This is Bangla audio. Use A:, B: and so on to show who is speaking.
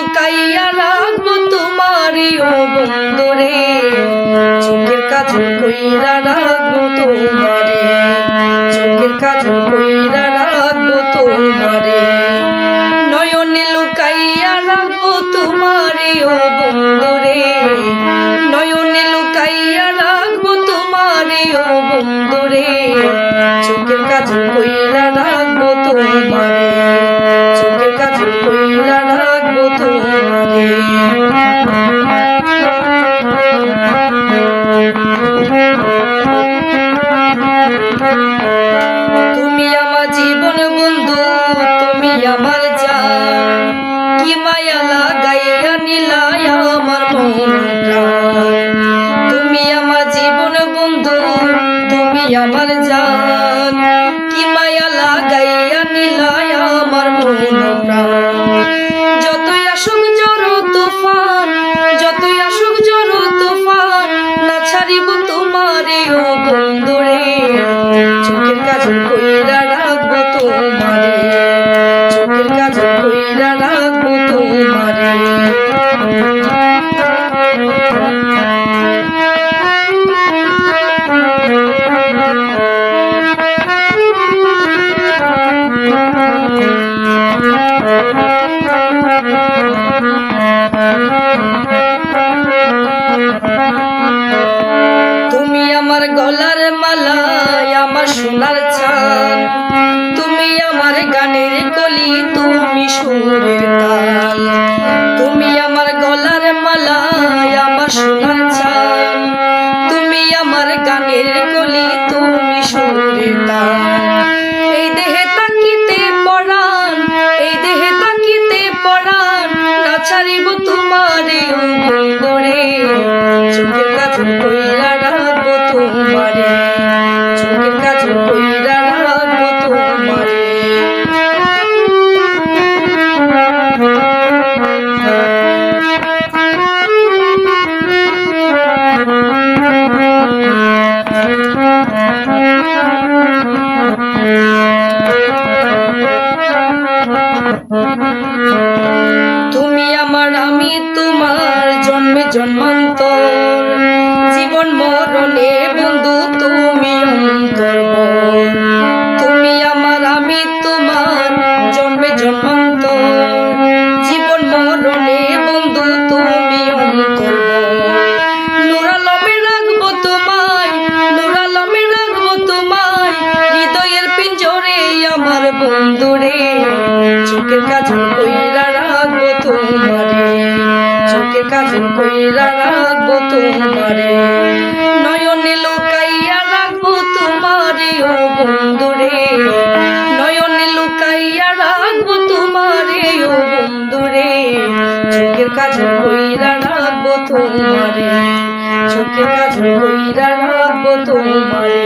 A: লুকাইয়া রাখবো তোমারে ও বন্ধুরে, চোখের কাজল কইরা রাখবো তোমারে, চোখের কাজল কইরা রাখবো তোমারে, নয়নে লুকাইয়া রাখবো তোমারে ও বন্ধুরে, নয়নে লুকাইয়া রাখবো তোমারে ও বন্ধুরে, চোখের কাজল কইরা রাখবো তোমারে, চোখের কাজল কইরা রাখবো তোমারে। তুমি আমার জীবন বন্ধু, তুমি আমার জান, কি মায়া লাগাইয়া নিলাই আমার মন প্রাণ। তুমি আমার জীবন বন্ধু, তুমি আমার জান, কি মায়া লাগাইয়া নিলাই আমার মন প্রাণ। যতই আসুক ঝড় তুফান, যতই আসুক ঝড় তুফান, না ছাড়িব তোমারে ও বন্ধুরে, চোখের কাজল কইরা রাখবো তোমারে, চোখের কাজল কইরা রাখবো তোমারে। তুমি আমার গলার মালা, আমার সোনার চাঁদ, তুমি আমার গানের কলি, তুমি সুরের তাল। তুমি আমার গলার মালা, আমার সোনার চাঁদ, তুমি আমার গানের কলি, তুমি সুরের তাল। এই দেহে তাকিতে পরাণ, এই দেহে তাকিতে পরাণ, না ছাড়িব তোমারে ও বন্ধুরে, চোখের কাজল কইরা রাখবো তোমারে, চোখের কাজল কইরা রাখবো তোমারে। তুমি আমার আমি তোমার, জন্মে জন্মান্তর, জীবন মরণে বন্ধু তুমি অন্তর্বর। তুমি আমার আমি তোমার, জন্মে জন্মান্তর, জীবন মরণে বন্ধু তুমি অন্তর্বর। নূর আলমে রাখবো তোমায়, নূর আলমে রাখবো তোমায়, হৃদয়ের পিঞ্জরে আমার বন্ধুরে, চোখের কাজল কইরা রাখবো তোমারে, চোখের কাজল কইরা রাখবো তোমারে, নয়নে লুকাইয়া রাখবো তোমারে ও বন্ধুরে, নয়নে লুকাইয়া রাখবো তোমারে ও বন্ধুরে, চোখের কাজল কইরা রাখবো তোমারে, চোখের কাজল কইরা রাখবো তোমারে।